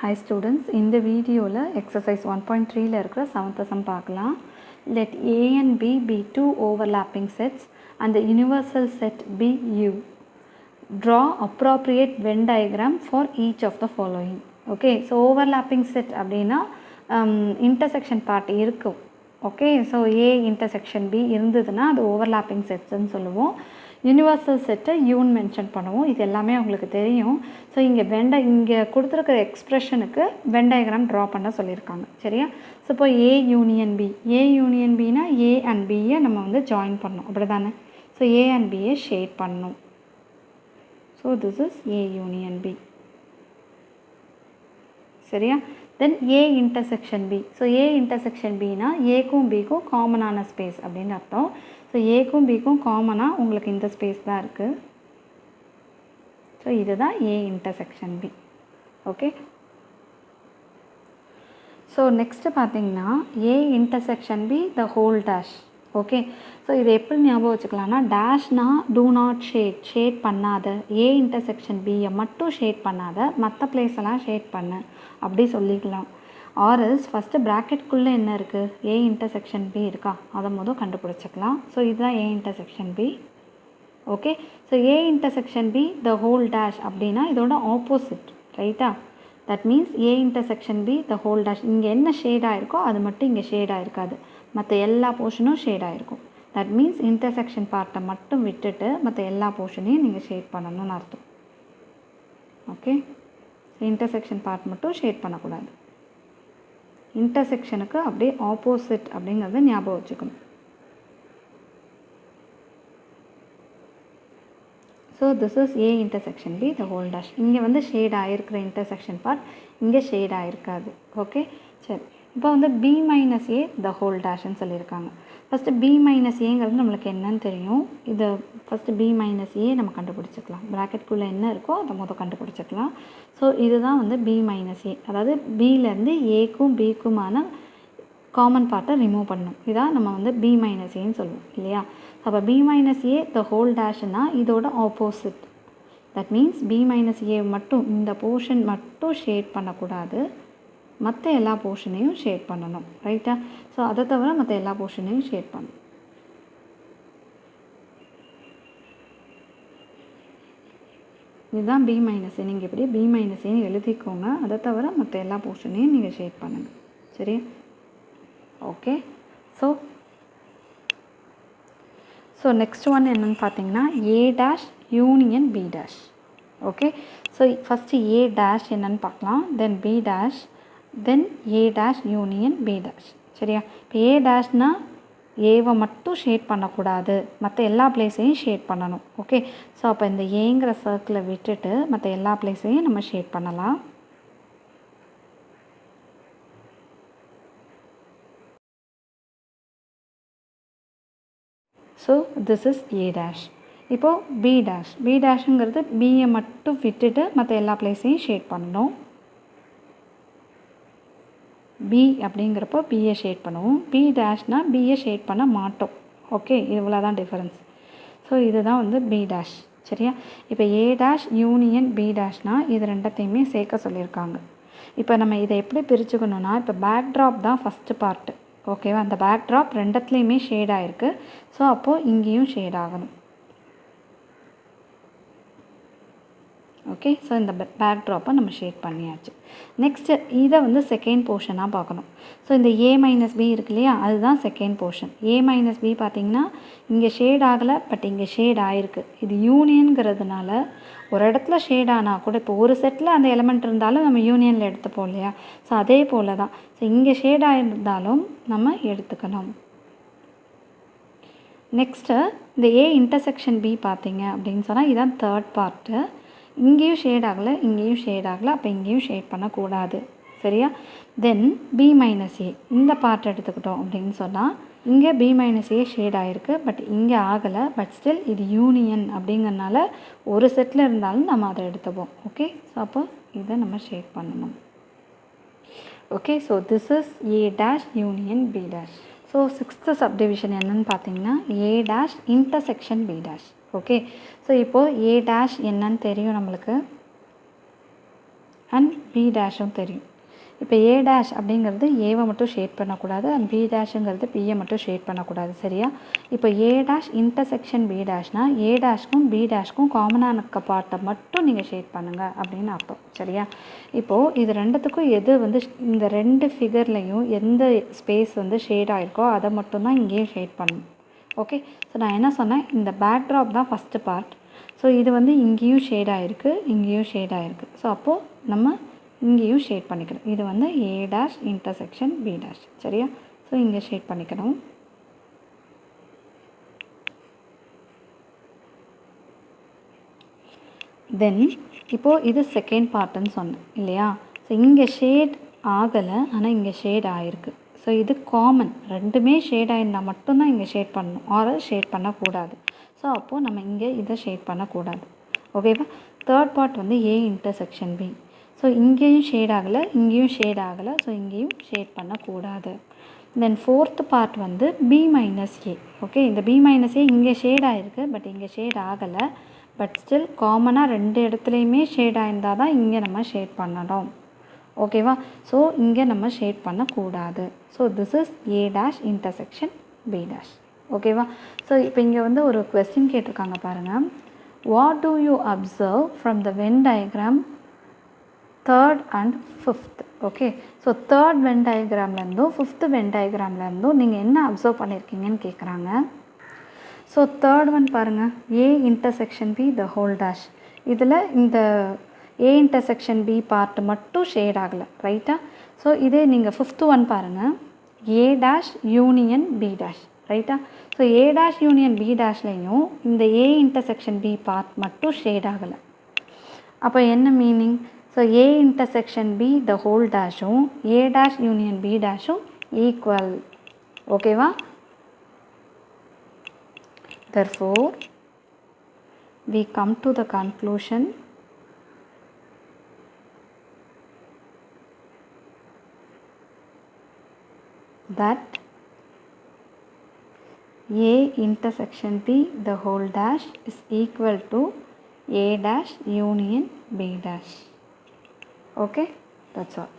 Hi students, in the video exercise 1.3 la irukra 7th sum paakalam. Let A and B be two overlapping sets and the universal set be U. Draw appropriate Venn diagram for each of the following. Okay, so overlapping set அப்படினா intersection part இருக்கும். Okay, so A intersection B இருந்ததுன்னா அது overlapping sets ன்னு சொல்லுவோம். Universal செட்டை யூன் mention பண்ணுவோம். இது எல்லாமே உங்களுக்கு தெரியும். ஸோ இங்கே கொடுத்துருக்கிற எக்ஸ்ப்ரெஷனுக்கு வென் டயக்ராம் ட்ரா பண்ண சொல்லியிருக்காங்க. சரியா? ஸோ இப்போ A union Bina A and பியை நம்ம வந்து ஜாயின் பண்ணணும், அப்படி தானே? ஸோ ஏ அண்ட் பியை ஷேட் பண்ணணும். So this is A union B. சரியா? Then A intersection B. So A intersection பினா ஏக்கும் பிக்கும் காமனான ஸ்பேஸ் அப்படின்னு அர்த்தம். ஸோ ஏக்கும் பிக்கும் காமனாக உங்களுக்கு இந்த ஸ்பேஸ் தான் இருக்குது. ஸோ இதுதான் A intersection B. Okay, so next பார்த்தீங்கன்னா A intersection B the whole dash. Okay, so இது எப்படி ஞாபகம் வச்சுக்கலாம்னா, டேஷ்னா டூ நாட் ஷேட் பண்ணாத, ஏ இன்டர்செக்ஷன் பியை மட்டும் ஷேட் பண்ணாத, மற்ற பிளேஸ் எல்லாம் ஷேட் பண்ணு அப்படி சொல்லிக்கலாம். ஆர்எஸ் ஃபஸ்ட்டு ப்ராக்கெட்குள்ளே என்ன இருக்குது, ஏ இன்டர்செக்ஷன் பி இருக்கா, அதை கண்டுபிடிச்சிக்கலாம். ஸோ இதுதான் A intersection B. Okay, so A intersection B the whole dash அப்படின்னா இதோட ஆப்போசிட், ரைட்டா? That means A intersection B the whole dash. இங்கே என்ன ஷேடாக இருக்கோ அது மட்டும் இங்கே ஷேடாக இருக்காது, மற்ற எல்லா போர்ஷனும் ஷேடாக இருக்கும். தட் மீன்ஸ் இன்டர்செக்ஷன் பார்ட்டை மட்டும் விட்டுட்டு மற்ற எல்லா போர்ஷனையும் நீங்கள் ஷேட் பண்ணணும்னு அர்த்தம். ஓகே, இன்டர்செக்ஷன் பார்ட் மட்டும் ஷேட் பண்ணக்கூடாது. இன்டர்செக்ஷனுக்கு அப்படியே ஆப்போசிட் அப்படிங்கிறத ஞாபகம் வச்சுக்கணும். So this is A intersection B the whole dash. இங்கே வந்து ஷேட் ஆகிருக்கிற இன்டர்செக்ஷன் பார்ட் இங்கே ஷேட் ஆகிருக்காது. ஓகே, சரி. இப்போ வந்து B minus A the whole டேஷ்ன்னு சொல்லியிருக்காங்க. ஃபஸ்ட்டு பி மைனஸ் ஏங்கிறது நம்மளுக்கு என்னன்னு தெரியும். இதை ஃபஸ்ட்டு பி மைனஸ் ஏ நம்ம கண்டுபிடிச்சிக்கலாம். ப்ராக்கெட்குள்ளே என்ன இருக்கோ அதை கண்டுபிடிச்சிக்கலாம். ஸோ இதுதான் வந்து பி மைனஸ் ஏ, அதாவது பியிலேருந்து ஏக்கும் பிக்குமான காமன் பார்ட்டை ரிமூவ் பண்ணணும். இதான் நம்ம வந்து பி மைனஸ் ஏன்னு சொல்லுவோம் இல்லையா? அப்போ B minus A the whole டேஷ்னா இதோட opposite. That means B minus A மட்டும், இந்த போர்ஷன் மட்டும் ஷேட் பண்ணக்கூடாது, மற்ற எல்லா போர்ஷனையும் ஷேட் பண்ணணும், ரைட்டா? ஸோ அதை தவிர மற்ற எல்லா போர்ஷனையும் ஷேட் பண்ணணும். இதுதான் பி மைனஸ் ஏ. நீங்கள் இப்படி பி மைனஸ் ஏன்னு எழுதிக்கோங்க. அதை தவிர மற்ற எல்லா போர்ஷனையும் நீங்கள் ஷேட் பண்ணுங்கள். சரி? ஓகே, ஸோ நெக்ஸ்ட் ஒன் என்னென்னு பார்த்தீங்கன்னா A dash union B dash. Okay, so first A dash என்னன்னு பார்க்கலாம், then B dash, then A dash union B dash. சரியா? இப்போ ஏ டேஷ்னால் ஏவை மட்டும் ஷேட் பண்ணக்கூடாது, மற்ற எல்லா பிளேஸையும் ஷேட் பண்ணணும். ஓகே, ஸோ அப்போ இந்த ஏங்கிற சர்க்கிளை விட்டுட்டு மற்ற எல்லா பிளேஸையும் நம்ம ஷேட் பண்ணலாம். So this is A dash. இப்போது பி டேஷுங்கிறது பியை மட்டும் விட்டுட்டு மற்ற எல்லா பிளேஸையும் ஷேட் பண்ணணும். பி அப்படிங்கிறப்போ பியை ஷேட் பண்ணுவோம், பி டேஷ்னால் பியை ஷேட் பண்ண மாட்டோம். ஓகே, இவ்வளோ தான் டிஃபரன்ஸ். ஸோ இதுதான் வந்து பி டேஷ். சரியா? இப்போ ஏ டேஷ் யூனியன் பி டேஷ்னால் இது ரெண்டத்தையுமே சேர்க்க சொல்லியிருக்காங்க. இப்போ நம்ம இதை எப்படி பிரிச்சுக்கணுன்னா, இப்போ பேக்ட்ராப் தான் ஃபஸ்ட்டு பார்ட்டு. ஓகேவா? அந்த பேக்ட்ராப் ரெண்டத்துலேயுமே ஷேட் ஆகிருக்கு. ஸோ அப்போது இங்கேயும் ஷேட் ஆகணும். ஓகே, ஸோ இந்த பேக்ட்ராப்பை நம்ம ஷேட் பண்ணியாச்சு. நெக்ஸ்ட்டு இதை வந்து செகண்ட் போர்ஷனாக பார்க்கணும். ஸோ இந்த ஏ மைனஸ் பி இருக்கு இல்லையா, அதுதான் செகண்ட் போர்ஷன். ஏ மைனஸ் பி பார்த்திங்கன்னா இங்கே ஷேட் ஆகலை, பட் இங்கே ஷேட் ஆகிருக்கு. இது யூனியனுங்கிறதுனால ஒரு இடத்துல ஷேட் ஆனால் கூட, இப்போ ஒரு செட்டில் அந்த எலிமெண்ட் இருந்தாலும் நம்ம யூனியனில் எடுத்துப்போம் இல்லையா? ஸோ அதே போல் தான். ஸோ இங்கே ஷேட் ஆகிருந்தாலும் நம்ம எடுத்துக்கணும். நெக்ஸ்ட்டு இந்த ஏ இன்டர்செக்ஷன் பி பார்த்திங்க அப்படின்னு சொன்னால் இதுதான் தேர்ட் பார்ட்டு. இங்கேயும் ஷேட் ஆகலை, இங்கேயும் ஷேட் ஆகலை, அப்போ இங்கேயும் ஷேட் பண்ணக்கூடாது. சரியா? தென் பி மைனஸ் ஏ இந்த பார்ட் எடுத்துக்கிட்டோம் அப்படின்னு சொன்னால் இங்கே பி மைனஸ் ஏ ஷேட் ஆகிருக்கு, பட் இங்கே ஆகலை. பட் ஸ்டில் இது யூனியன் அப்படிங்கிறனால ஒரு செட்டில் இருந்தாலும் நம்ம அதை எடுத்துப்போம். ஓகே, ஸோ அப்போ இதை நம்ம ஷேட் பண்ணணும். Okay, so this is A dash union B dash. So sixth subdivision என்னன்னு பார்த்தீங்கன்னா A dash intersection B dash. Okay, so இப்போது ஏ டேஷ் என்னன்னு தெரியும் நம்மளுக்கு. அண்ட் பி டேஷும் தெரியும். இப்போ ஏ டேஷ் அப்படிங்கிறது ஏவை மட்டும் ஷேட் பண்ணக்கூடாது, அண்ட் பி டேஷுங்கிறது பியை மட்டும் ஷேட் பண்ணக்கூடாது. சரியா? இப்போ ஏ டேஷ் இன்டர்செக்ஷன் பி டேஷ்னால் ஏ டேஷ்க்கும் பி டேஷ்க்கும் காமனாக இருக்க பார்ட்டை மட்டும் நீங்கள் ஷேட் பண்ணுங்கள் அப்படின்னு அர்த்தம். சரியா? இப்போது இது ரெண்டுத்துக்கும் எது வந்து இந்த ரெண்டு ஃபிகர்லையும் எந்த ஸ்பேஸ் வந்து ஷேட் ஆகிருக்கோ அதை மட்டும்தான் இங்கேயும் ஷேட் பண்ணணும். ஓகே, ஸோ நான் என்ன சொன்னேன், இந்த பேக்ட்ராப் தான் ஃபஸ்ட்டு பார்ட். ஸோ இது வந்து இங்கேயும் ஷேட் ஆகிருக்கு, இங்கேயும் ஷேட் ஆகிருக்கு. ஸோ அப்போது நம்ம இங்கேயும் ஷேட் பண்ணிக்கணும். இது வந்து A dash intersection B dash. சரியா? ஸோ இங்கே ஷேட் பண்ணிக்கணும். தென் இப்போது இது செகண்ட் பார்ட்டுன்னு சொன்னேன் இல்லையா? ஸோ இங்கே ஷேட் ஆகலை, ஆனால் இங்கே ஷேட் ஆகிருக்கு. ஸோ இது காமன், ரெண்டுமே ஷேட் ஆகிருந்தால் மட்டும்தான் இங்கே ஷேட் பண்ணணும், ஆர் ஷேட் பண்ணக்கூடாது. ஸோ அப்போது நம்ம இங்கே இதை ஷேட் பண்ணக்கூடாது. ஓகேவா? தேர்ட் பார்ட் வந்து ஏ இன்டர்செக்ஷன் பி. ஸோ இங்கேயும் ஷேட் ஆகலை, இங்கேயும் ஷேட் ஆகலை, ஸோ இங்கேயும் ஷேட் பண்ணக்கூடாது. தென் ஃபோர்த்து பார்ட் வந்து பி மைனஸ் ஏ. ஓகே, இந்த பி மைனஸ் ஏ இங்கே ஷேட் ஆகிருக்கு, பட் இங்கே ஷேட் ஆகலை. பட் ஸ்டில் காமனாக ரெண்டு இடத்துலையுமே ஷேட் ஆகிருந்தால் தான் இங்கே நம்ம ஷேட் பண்ணணும். ஓகேவா? ஸோ இங்கே நம்ம ஷேட் பண்ணக்கூடாது. So this is A dash intersection B dash. ஓகேவா? ஸோ இப்போ இங்கே வந்து ஒரு கொஸ்டின் கேட்டிருக்காங்க பாருங்கள். What do you observe from the Venn diagram third and fifth? Okay, so third Venn டயக்ராம்லேருந்தும் ஃபிஃப்த்து வென் டயக்ராம்லேருந்தும் நீங்கள் என்ன அப்சர்வ் பண்ணியிருக்கீங்கன்னு கேட்குறாங்க. ஸோ தேர்ட் ஒன் பாருங்கள், A intersection B the whole dash. இதில் இந்த ஏ இன்டர்செக்ஷன் பி பார்ட் மட்டும் ஷேட் ஆகலை, ரைட்டா? ஸோ இதே நீங்கள் ஃபிஃப்த்து ஒன் பாருங்கள், A dash union B dash, ரைட்டா? So A dash union B டேஷ்லேயும் இந்த ஏ இன்டர்செக்ஷன் பி பார்ட் மட்டும் ஷேட் ஆகலை. அப்போ என்ன meaning? So A intersection B the whole டேஷும் ஏ டேஷ் யூனியன் பி டேஷும் ஈக்குவல். ஓகேவா? therefore we come to the conclusion that A intersection B the whole dash is equal to A dash union B dash. Okay, that's all.